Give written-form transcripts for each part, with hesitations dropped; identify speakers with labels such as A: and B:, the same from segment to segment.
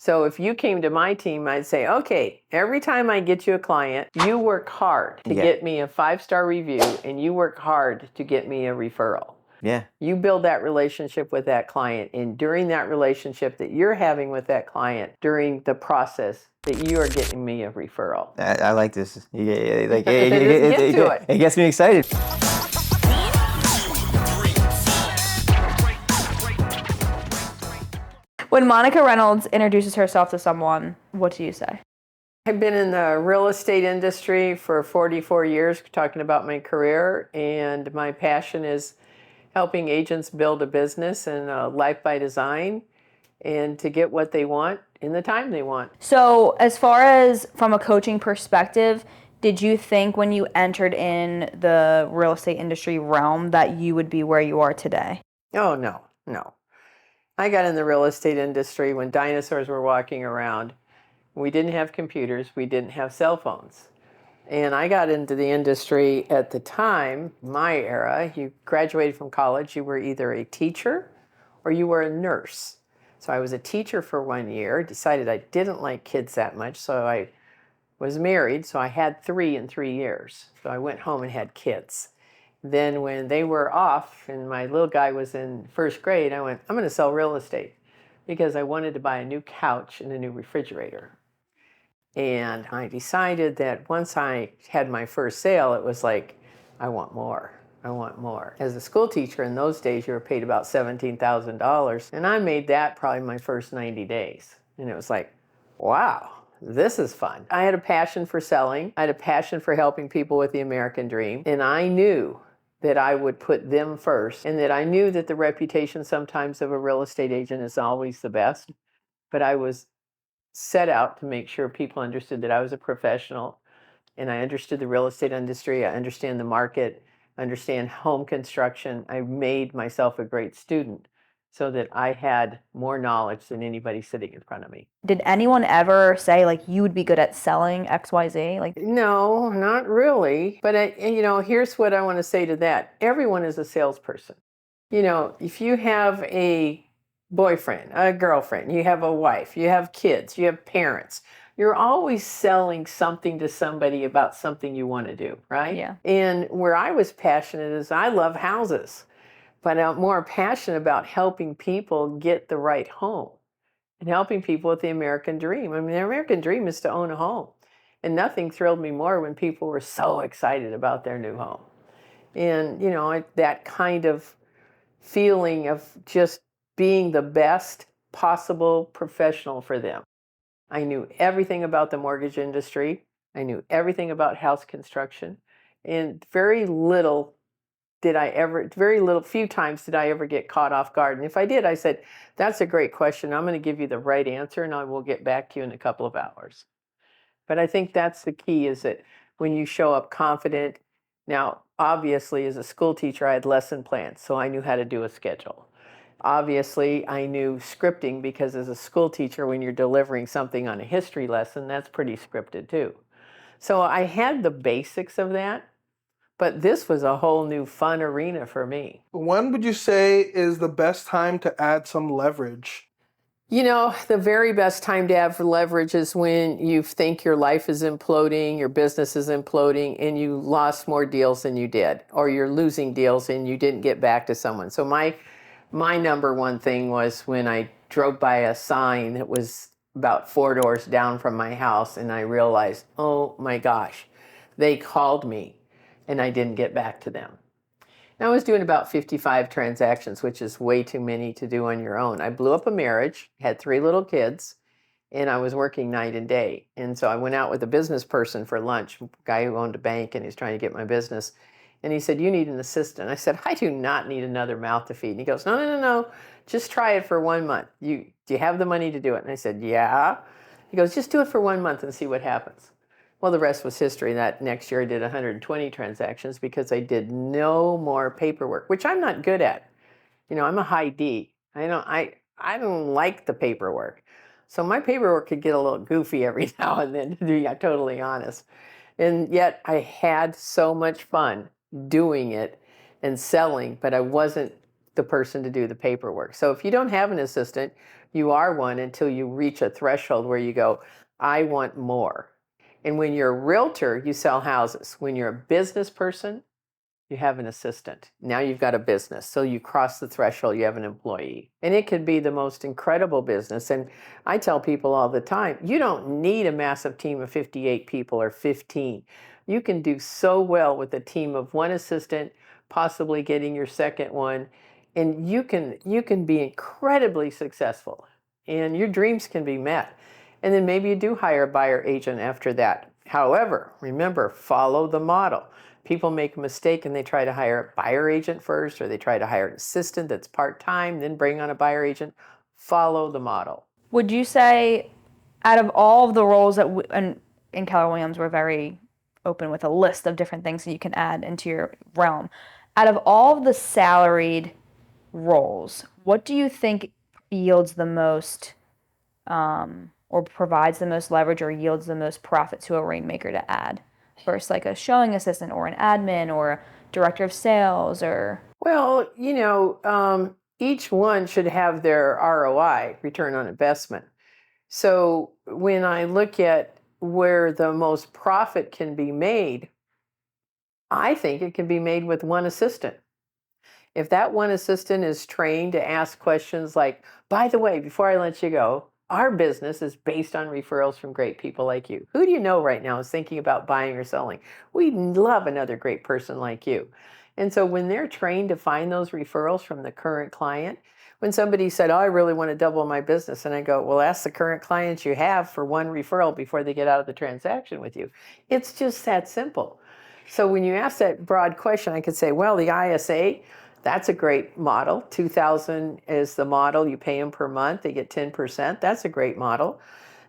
A: So if you came to my team, I'd say, okay, every time I get you a client, you work hard to get me a 5-star review, and you work hard to get me a referral.
B: Yeah.
A: You build that relationship with that client, and during that relationship that you're having with that client, during the process, that you are getting me a referral.
B: I like this.
A: Let's get to it.
B: It gets me excited.
C: When Monica Reynolds introduces herself to someone, what do you say?
A: I've been in the real estate industry for 44 years, talking about my career, and my passion is helping agents build a business and a life by design, and to get what they want in the time they want.
C: So as far as from a coaching perspective, did you think when you entered in the real estate industry realm that you would be where you are today?
A: Oh, no. I got in the real estate industry when dinosaurs were walking around. We didn't have computers. We didn't have cell phones. And I got into the industry at the time, my era. You graduated from college, you were either a teacher or you were a nurse. So I was a teacher for 1 year, decided I didn't like kids that much, so I was married, so I had 3 in 3 years. So I went home and had kids. Then when they were off and my little guy was in first grade, I went, I'm going to sell real estate, because I wanted to buy a new couch and a new refrigerator. And I decided that once I had my first sale, it was like, I want more. As a school teacher in those days, you were paid about $17,000. And I made that probably my first 90 days. And it was like, wow, this is fun. I had a passion for selling. I had a passion for helping people with the American dream. And I knew that I would put them first, and that I knew that the reputation sometimes of a real estate agent is always the best. But I was set out to make sure people understood that I was a professional, and I understood the real estate industry. I understand the market, understand home construction. I made myself a great student so that I had more knowledge than anybody sitting in front of me.
C: Did anyone ever say, like, you would be good at selling XYZ? Like,
A: no, not really. But here's what I want to say to that. Everyone is a salesperson. If you have a boyfriend, a girlfriend, you have a wife, you have kids, you have parents, you're always selling something to somebody about something you want to do, right?
C: Yeah.
A: And where I was passionate is I love houses, but I'm more passionate about helping people get the right home and helping people with the American dream. I mean, the American dream is to own a home. And nothing thrilled me more when people were so excited about their new home. And, that kind of feeling of just being the best possible professional for them. I knew everything about the mortgage industry. I knew everything about house construction. And few times did I ever get caught off guard. And if I did, I said, that's a great question. I'm going to give you the right answer, and I will get back to you in a couple of hours. But I think that's the key, is that when you show up confident. Now, obviously, as a school teacher, I had lesson plans, so I knew how to do a schedule. Obviously, I knew scripting, because as a school teacher, when you're delivering something on a history lesson, that's pretty scripted too. So I had the basics of that, but this was a whole new fun arena for me.
D: When would you say is the best time to add some leverage?
A: The very best time to have leverage is when you think your life is imploding, your business is imploding, and you lost more deals than you did, or you're losing deals and you didn't get back to someone. So my number one thing was when I drove by a sign that was about 4 doors down from my house, and I realized, oh my gosh, they called me and I didn't get back to them. I was doing about 55 transactions, which is way too many to do on your own. I blew up a marriage, had 3 little kids, and I was working night and day. And so I went out with a business person for lunch, a guy who owned a bank, and he's trying to get my business. And he said, you need an assistant. I said, I do not need another mouth to feed. And he goes, no. Just try it for 1 month. Do you have the money to do it? And I said, yeah. He goes, just do it for 1 month and see what happens. Well, the rest was history. That next year I did 120 transactions because I did no more paperwork, which I'm not good at. I'm a high D. I don't like the paperwork. So my paperwork could get a little goofy every now and then, to be totally honest. And yet I had so much fun doing it and selling, but I wasn't the person to do the paperwork. So if you don't have an assistant, You are one until you reach a threshold where you go, I want more. And when you're a realtor, you sell houses. When you're a business person, you have an assistant. Now you've got a business. So you cross the threshold, you have an employee. And it could be the most incredible business. And I tell people all the time, you don't need a massive team of 58 people or 15. You can do so well with a team of one assistant, possibly getting your second one, and you can be incredibly successful. And your dreams can be met. And then maybe you do hire a buyer agent after that. However, remember, follow the model. People make a mistake and they try to hire a buyer agent first, or they try to hire an assistant that's part-time, then bring on a buyer agent. Follow the model.
C: Would you say, out of all of the roles that and in Keller Williams, we're very open with a list of different things that you can add into your realm. Out of all of the salaried roles, what do you think yields the most, or provides the most leverage, or yields the most profit to a rainmaker to add? Versus like a showing assistant or an admin or a director of sales or...
A: Well, each one should have their ROI, return on investment. So when I look at where the most profit can be made, I think it can be made with one assistant. If that one assistant is trained to ask questions like, by the way, before I let you go, our business is based on referrals from great people like you. Who do you know right now is thinking about buying or selling? We'd love another great person like you. And so when they're trained to find those referrals from the current client, when somebody said, oh, I really want to double my business, and I go, well, ask the current clients you have for one referral before they get out of the transaction with you. It's just that simple. So when you ask that broad question, I could say, well, the ISA, that's a great model. 2,000 is the model. You pay them per month. They get 10%. That's a great model.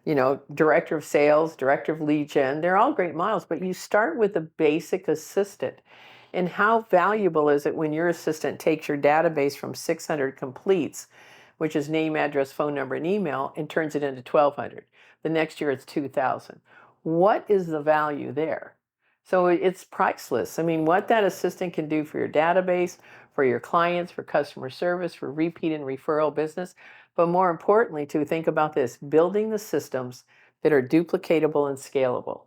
A: Director of sales, director of lead gen, they're all great models, but you start with a basic assistant. And how valuable is it when your assistant takes your database from 600 completes, which is name, address, phone number, and email, and turns it into 1,200. The next year it's 2,000. What is the value there? So it's priceless. I mean, what that assistant can do for your database, for your clients, for customer service, for repeat and referral business, but more importantly, to think about this, building the systems that are duplicatable and scalable.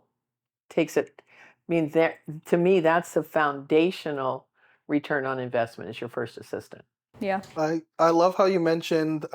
A: To me, that's the foundational return on investment is your first assistant.
C: Yeah.
D: I love how you mentioned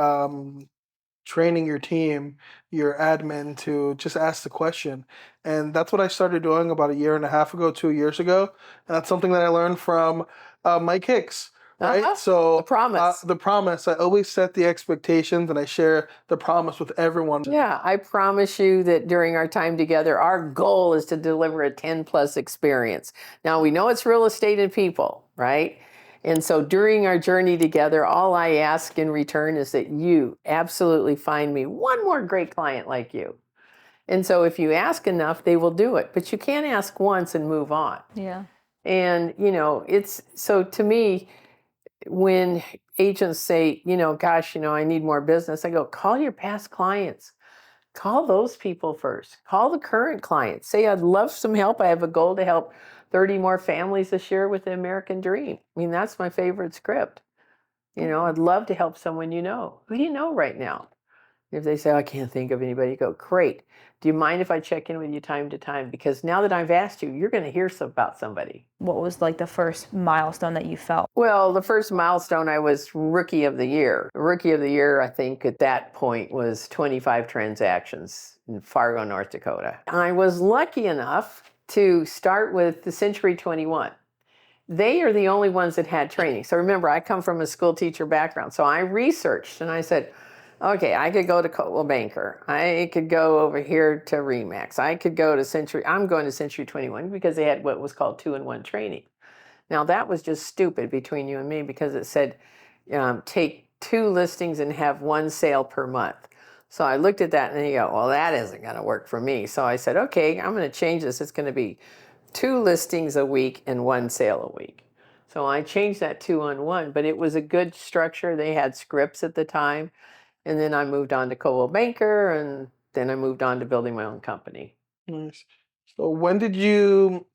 D: training your team, your admin, to just ask the question. And that's what I started doing about a year and a half ago, 2 years ago. And that's something that I learned from Mike Hicks, right?
A: Uh-huh.
D: So
A: The promise.
D: the promise, I always set the expectations and I share the promise with everyone.
A: Yeah, I promise you that during our time together, our goal is to deliver a 10 plus experience. Now, we know it's real estate and people, right? And so during our journey together, all I ask in return is that you absolutely find me one more great client like you. And so if you ask enough, they will do it. But you can't ask once and move on.
C: Yeah.
A: And, it's so to me, when agents say, gosh, I need more business, I go, call your past clients. Call those people first. Call the current clients. Say, I'd love some help. I have a goal to help 30 more families this year with the American Dream. I mean, that's my favorite script. I'd love to help someone you know. Who do you know right now? If they say, I can't think of anybody, you go, great. Do you mind if I check in with you time to time? Because now that I've asked you, you're going to hear about somebody.
C: What was like the first milestone that you felt?
A: Well, the first milestone, I was Rookie of the Year. Rookie of the Year, I think at that point was 25 transactions in Fargo, North Dakota. I was lucky enough to start with the Century 21. They are the only ones that had training. So remember, I come from a school teacher background. So I researched and I said, okay, I could go to Coldwell Banker. I could go over here to Remax. I could go to Century. I'm going to Century 21 because they had what was called 2-in-1 training. Now that was just stupid between you and me because it said take 2 listings and have 1 sale per month. So I looked at that and you go, well, that isn't going to work for me. So I said, okay, I'm going to change this. It's going to be 2 listings a week and 1 sale a week. So I changed that 2-on-1, but it was a good structure. They had scripts at the time. And then I moved on to Coldwell Banker, and then I moved on to building my own company.
D: Nice. So when did you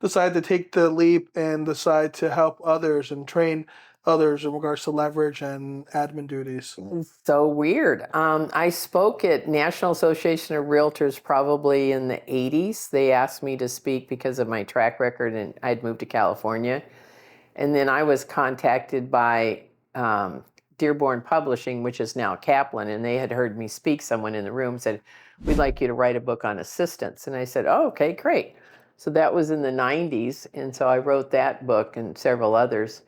D: decide to take the leap and decide to help others and train others in regards to leverage and admin duties?
A: So weird. I spoke at National Association of Realtors probably in the 80s. They asked me to speak because of my track record, and I'd moved to California. And then I was contacted by Dearborn Publishing, which is now Kaplan, and they had heard me speak. Someone in the room said, "We'd like you to write a book on assistants." And I said, "Oh, okay, great." So that was in the 90s, and so I wrote that book and several others.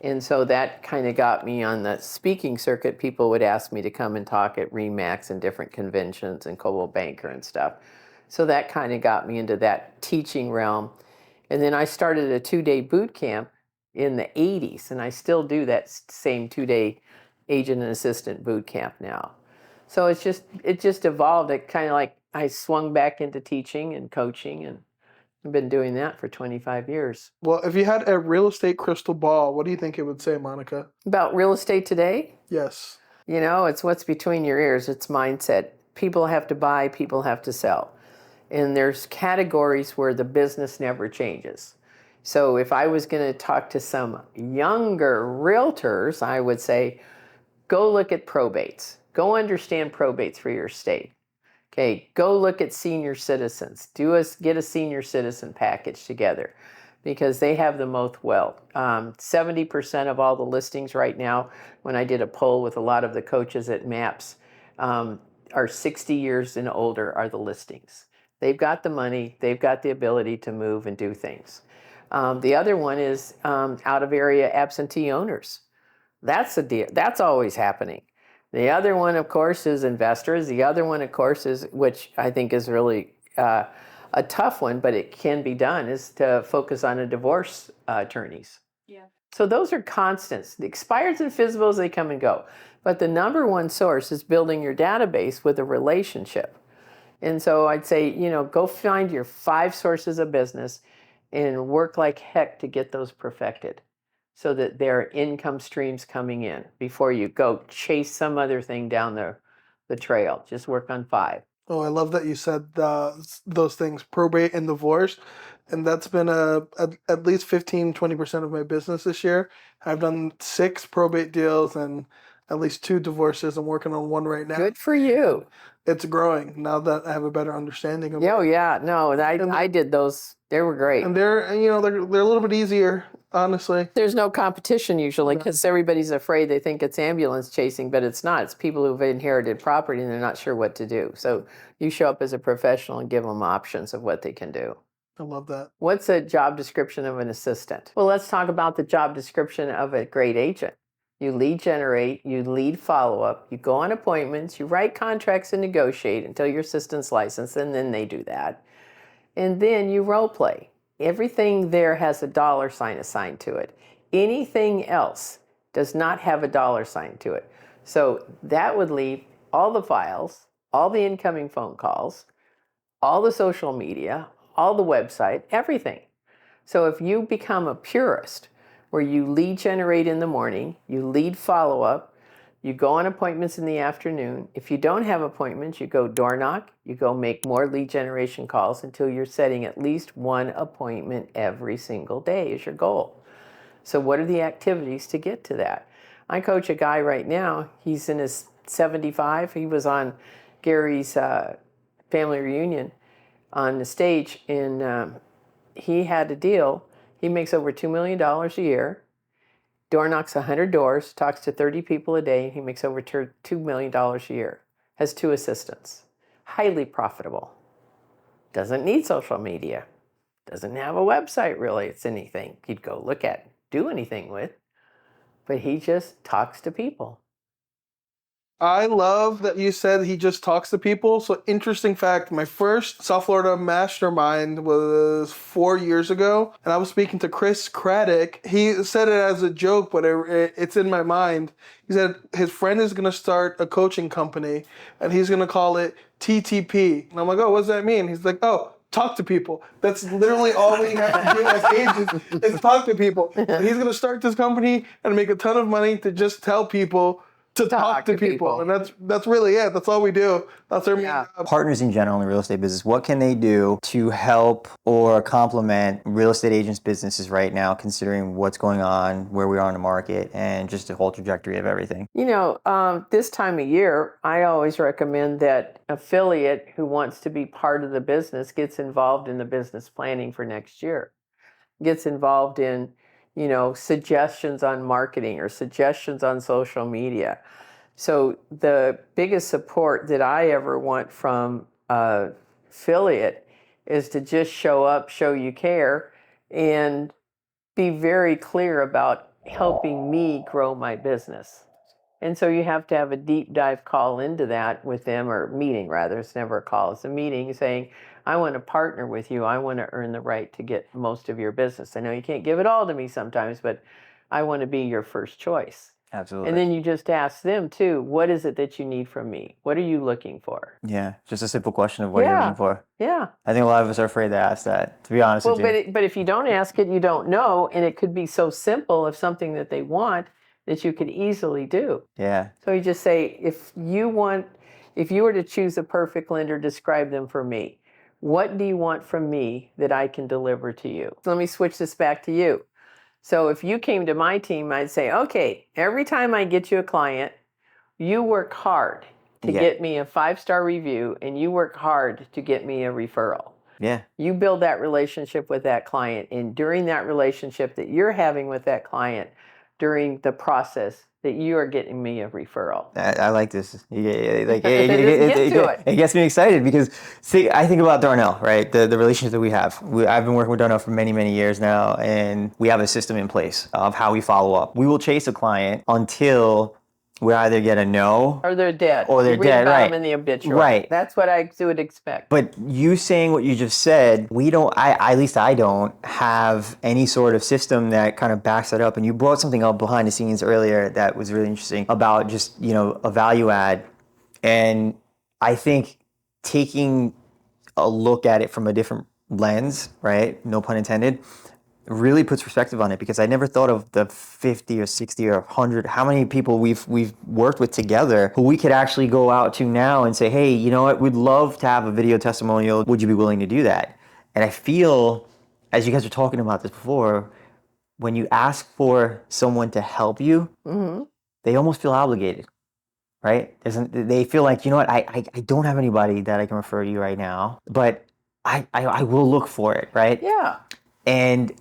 A: And so that kind of got me on the speaking circuit. People would ask me to come and talk at RE/MAX and different conventions and Coldwell Banker and stuff. So that kind of got me into that teaching realm. And then I started a 2-day boot camp in the 80s, and I still do that same 2-day agent and assistant boot camp now. So it just evolved. It kind of like I swung back into teaching and coaching, and I've been doing that for 25 years.
D: Well, if you had a real estate crystal ball, what do you think it would say, Monica?
A: About real estate today,
D: Yes.
A: it's what's between your ears. It's mindset. People have to buy, people have to sell. And there's categories where the business never changes. So if I was going to talk to some younger realtors, I would say, go look at probates. Go understand probates for your state. Okay, go look at senior citizens. Get a senior citizen package together because they have the most wealth. 70% of all the listings right now, when I did a poll with a lot of the coaches at MAPS, are 60 years and older are the listings. They've got the money, they've got the ability to move and do things. The other one is out of area absentee owners. That's a deal. That's always happening. The other one, of course, is investors. The other one, of course, is, which I think is really a tough one, but it can be done, is to focus on divorce attorneys.
C: Yeah.
A: So those are constants. The expireds and physicals, they come and go. But the number one source is building your database with a relationship. And so I'd say, go find your 5 sources of business and work like heck to get those perfected so that there are income streams coming in before you go chase some other thing down the trail. Just work on 5.
D: Oh, I love that you said those things, probate and divorce. And that's been at least 15-20% of my business this year. I've done 6 probate deals and at least 2 divorces. I'm working on 1 right now.
A: Good for you.
D: It's growing now that I have a better understanding of it.
A: Oh, yeah. No, I did those. They were great.
D: And they're a little bit easier, honestly.
A: There's no competition usually because everybody's afraid. They think it's ambulance chasing, but it's not. It's people who've inherited property and they're not sure what to do. So you show up as a professional and give them options of what they can do.
D: I love that.
A: What's a job description of an assistant? Well, let's talk about the job description of a great agent. You lead generate, you lead follow-up, you go on appointments, you write contracts and negotiate until your assistant's licensed, and then they do that. And then you role play. Everything there has a dollar sign assigned to it. Anything else does not have a dollar sign to it. So that would leave all the files, all the incoming phone calls, all the social media, all the website, everything. So if you become a purist, where you lead generate in the morning, you lead follow-up, you go on appointments in the afternoon. If you don't have appointments, you go door knock, you go make more lead generation calls until you're setting at least 1 appointment every single day is your goal. So what are the activities to get to that? I coach a guy right now, he's in his 75, he was on Gary's family reunion on the stage, and he had a deal. He makes over $2 million a year, door knocks 100 doors, talks to 30 people a day, and he makes over $2 million a year. Has 2 assistants. Highly profitable. Doesn't need social media. Doesn't have a website really. It's anything he'd go look at, do anything with. But he just talks to people.
D: I love that you said he just talks to people. So interesting fact, my first South Florida mastermind was 4 years ago. And I was speaking to Chris Craddock. He said it as a joke, but it's in my mind. He said his friend is going to start a coaching company and he's going to call it TTP. And I'm like, oh, what does that mean? He's like, oh, talk to people. That's literally all we have to do as agents is talk to people. And he's going to start this company and make a ton of money to just tell people to talk to people. And that's really it. That's all we do. That's our main job.
B: Partners in general in the real estate business, what can they do to help or complement real estate agents' businesses right now, considering what's going on, where we are in the market, and just the whole trajectory of everything?
A: This time of year, I always recommend that affiliate who wants to be part of the business gets involved in the business planning for next year, gets involved in, suggestions on marketing or suggestions on social media. So the biggest support that I ever want from affiliate is to just show up, show you care, and be very clear about helping me grow my business. And so you have to have a deep dive call into that with them, or meeting rather. It's never a call, it's a meeting saying, I want to partner with you. I want to earn the right to get most of your business. I know you can't give it all to me sometimes, but I want to be your first choice.
B: Absolutely.
A: And then you just ask them too, what is it that you need from me? What are you looking for?
B: Yeah, just a simple question of what you're looking for.
A: Yeah.
B: I think a lot of us are afraid to ask that, to be honest with you.
A: But if you don't ask it, you don't know. And it could be so simple of something that they want that you could easily do.
B: Yeah.
A: So you just say, if you were to choose a perfect lender, describe them for me. What do you want from me that I can deliver to you? So let me switch this back to you. So if you came to my team, I'd say, okay, every time I get you a client, you work hard to get me a 5-star review, and you work hard to get me a referral.
B: Yeah.
A: You build that relationship with that client, and during that relationship that you're having with that client, during the process, that you are getting me a referral.
B: I like this. It gets me excited because, see, I think about Darnell, right? The relationship that we have. I've been working with Darnell for many, many years now, and we have a system in place of how we follow up. We will chase a client until we either get a no,
A: or they're dead,
B: or they're
A: Read
B: dead,
A: about
B: right?
A: them in the obituary.
B: Right.
A: That's what I would expect.
B: But you saying what you just said, we don't. At least I don't have any sort of system that kind of backs that up. And you brought something up behind the scenes earlier that was really interesting about just a value add, and I think taking a look at it from a different lens, right? No pun intended. Really puts perspective on it, because I never thought of the 50 or 60 or 100, how many people we've worked with together who we could actually go out to now and say, hey, you know what, we'd love to have a video testimonial. Would you be willing to do that? And I feel, as you guys were talking about this before, when you ask for someone to help you, they almost feel obligated, right? They feel like, you know what, I don't have anybody that I can refer to you right now, but I will look for it, right?
A: Yeah.
B: And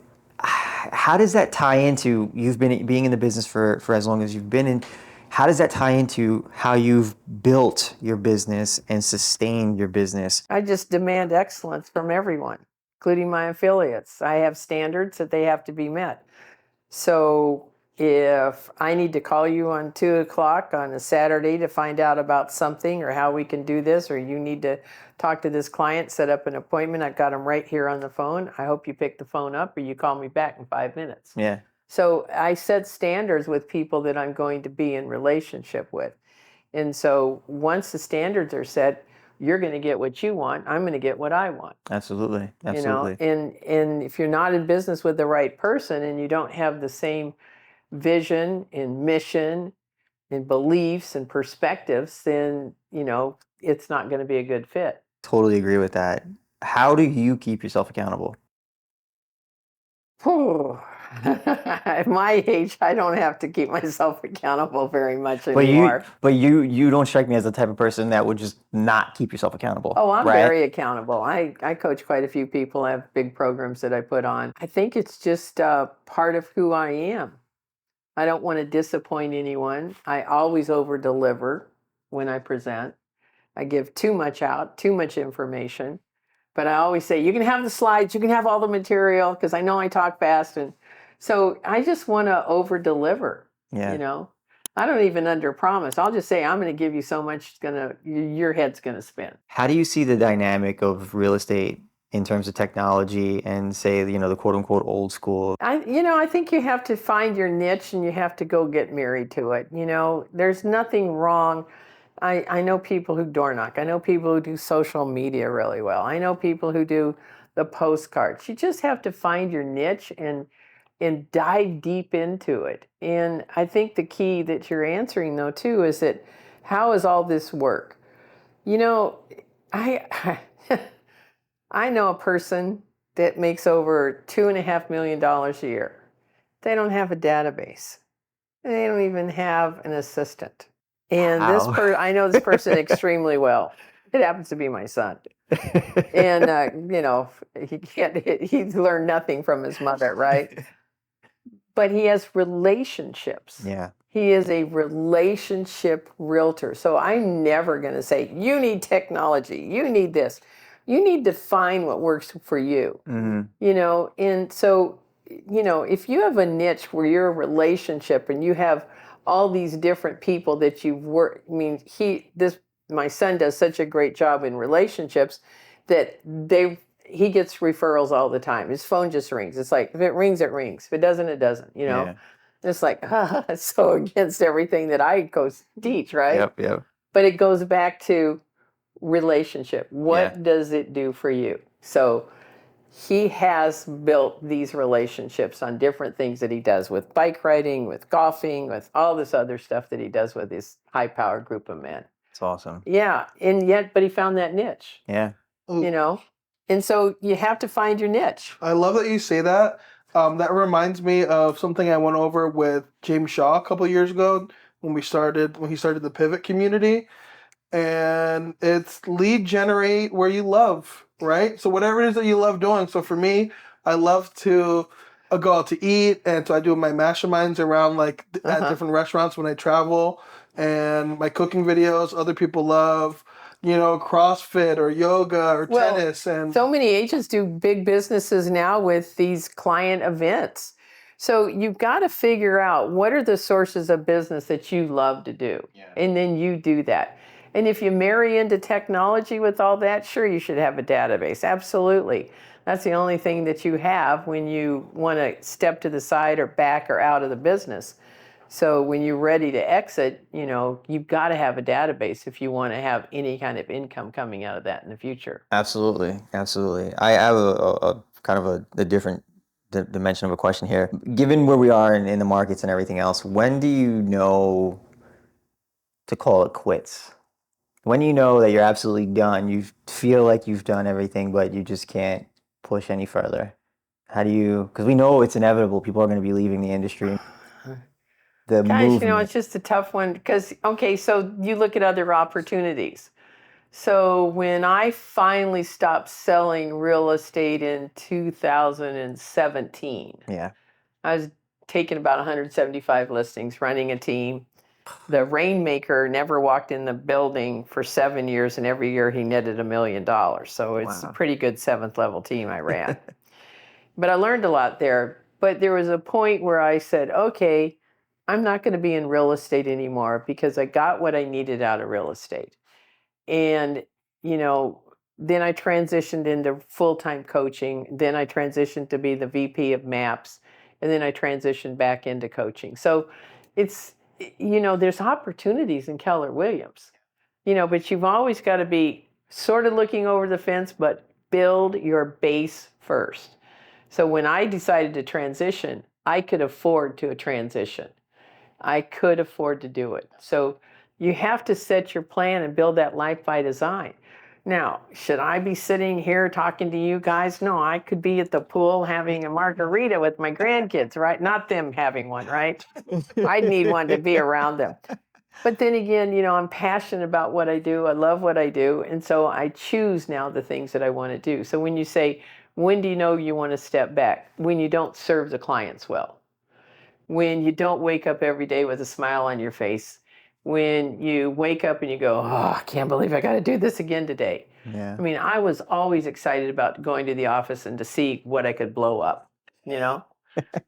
B: how does that tie into you've been being in the business for as long as you've been in? How does that tie into how you've built your business and sustained your business?
A: I just demand excellence from everyone, including my affiliates. I have standards that they have to be met. So if I need to call you on 2:00 on a Saturday to find out about something or how we can do this, or you need to talk to this client, set up an appointment, I've got them right here on the phone. I hope you pick the phone up or you call me back in 5 minutes.
B: Yeah.
A: So I set standards with people that I'm going to be in relationship with. And so once the standards are set, you're going to get what you want. I'm going to get what I want.
B: Absolutely. Absolutely.
A: And if you're not in business with the right person and you don't have the same vision and mission and beliefs and perspectives, then, it's not going to be a good fit.
B: Totally agree with that. How do you keep yourself accountable?
A: At my age, I don't have to keep myself accountable very much anymore.
B: But you don't strike me as the type of person that would just not keep yourself accountable.
A: Oh, I'm
B: right?
A: very accountable. I coach quite a few people. I have big programs that I put on. I think it's just part of who I am. I don't want to disappoint anyone. I always over-deliver when I present. I give too much out, too much information. But I always say, you can have the slides, you can have all the material, because I know I talk fast. And so I just want to over-deliver,
B: Yeah.
A: I don't even under-promise. I'll just say, I'm going to give you so much, your head's going to spin.
B: How do you see the dynamic of real estate in terms of technology and, say, the quote-unquote old school?
A: I think you have to find your niche and you have to go get married to it. There's nothing wrong. I know people who door knock. I know people who do social media really well. I know people who do the postcards. You just have to find your niche and and dive deep into it. And I think the key that you're answering though too is that how does all this work? You know, I I know a person that makes over $2.5 million a year. They don't have a database. They don't even have an assistant. And
B: Wow.
A: I know this person extremely well. It happens to be my son. And he's learned nothing from his mother, right? But he has relationships.
B: Yeah.
A: He is a relationship realtor. So I'm never going to say, you need technology, you need this. You need to find what works for you. And so, if you have a niche where you're a relationship and you have all these different people that you've worked, I mean, my son does such a great job in relationships that he gets referrals all the time. His phone just rings. It's like, if it rings, it rings. If it doesn't, it doesn't,
B: Yeah.
A: It's like, it's so against everything that I go teach, right?
B: Yep.
A: But it goes back to relationship. What
B: Yeah.
A: does it do for you? So he has built these relationships on different things that he does with bike riding, with golfing, with all this other stuff that he does with his high-powered group of men.
B: It's awesome.
A: Yeah, but he found that niche.
B: Yeah.
A: And so you have to find your niche.
D: I love that you say that. That reminds me of something I went over with James Shaw a couple of years ago when he started the Pivot community. And it's lead generate where you love, right? So whatever it is that you love doing. So for me, I love to go out to eat, and so I do my masterminds around at different restaurants when I travel, and my cooking videos. Other people love, CrossFit or yoga or tennis, and
A: so many agents do big businesses now with these client events. So you've got to figure out what are the sources of business that you love to do, and then you do that. And if you marry into technology with all that, sure, you should have a database. Absolutely. That's the only thing that you have when you want to step to the side or back or out of the business. So when you're ready to exit, you've got to have a database if you want to have any kind of income coming out of that in the future.
B: Absolutely. I have a kind of a different dimension of a question here. Given where we are in the markets and everything else, when do you know to call it quits? When you know that you're absolutely done, you feel like you've done everything, but you just can't push any further. How do you, because we know it's inevitable, people are going to be leaving the industry.
A: Gosh, it's just a tough one because, okay, so you look at other opportunities. So when I finally stopped selling real estate in 2017,
B: Yeah.
A: I was taking about 175 listings, running a team. The rainmaker never walked in the building for 7 years, and every year he netted $1 million. So it's a pretty good 7th level team I ran. But I learned a lot there. But there was a point where I said, okay, I'm not going to be in real estate anymore because I got what I needed out of real estate. And, then I transitioned into full-time coaching. Then I transitioned to be the VP of MAPS. And then I transitioned back into coaching. So it's, there's opportunities in Keller Williams, but you've always got to be sort of looking over the fence, but build your base first. So when I decided to transition, I could afford to transition. I could afford to do it. So you have to set your plan and build that life by design. Now, should I be sitting here talking to you guys? No, I could be at the pool having a margarita with my grandkids, right? Not them having one, right? I'd need one to be around them. But then again, I'm passionate about what I do. I love what I do. And so I choose now the things that I want to do. So when you say, when do you know you want to step back? When you don't serve the clients well. When you don't wake up every day with a smile on your face. When you wake up and you go, oh, I can't believe I got to do this again today.
B: Yeah.
A: I mean, I was always excited about going to the office and to see what I could blow up,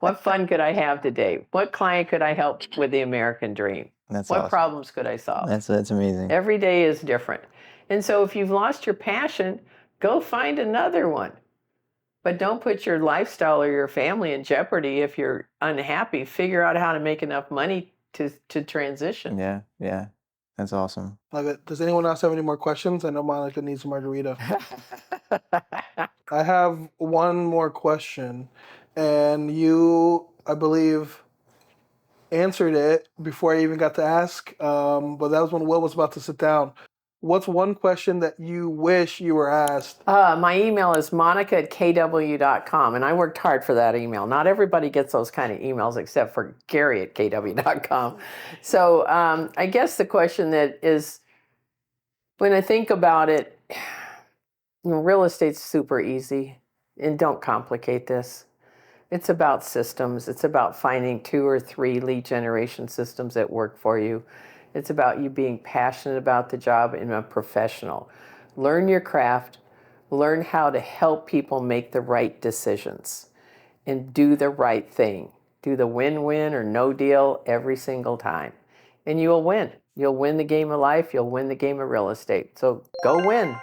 A: What fun could I have today? What client could I help with the American dream?
B: That's
A: what
B: awesome.
A: problems could I solve?
B: That's amazing.
A: Every day is different. And so if you've lost your passion, go find another one. But don't put your lifestyle or your family in jeopardy if you're unhappy. Figure out how to make enough money to transition.
B: Yeah. That's awesome.
D: Love it. Does anyone else have any more questions? I know Monica needs a margarita. I have one more question, and you, I believe, answered it before I even got to ask. But that was when Will was about to sit down. What's one question that you wish you were asked?
A: My email is monica@kw.com, and I worked hard for that email. Not everybody gets those kind of emails except for Gary@kw.com. So I guess the question that is, when I think about it, real estate's super easy, and don't complicate this. It's about systems. It's about finding 2 or 3 lead generation systems that work for you. It's about you being passionate about the job and a professional. Learn your craft, learn how to help people make the right decisions, and do the right thing. Do the win-win or no deal every single time. And you'll win. You'll win the game of life. You'll win the game of real estate. So go win.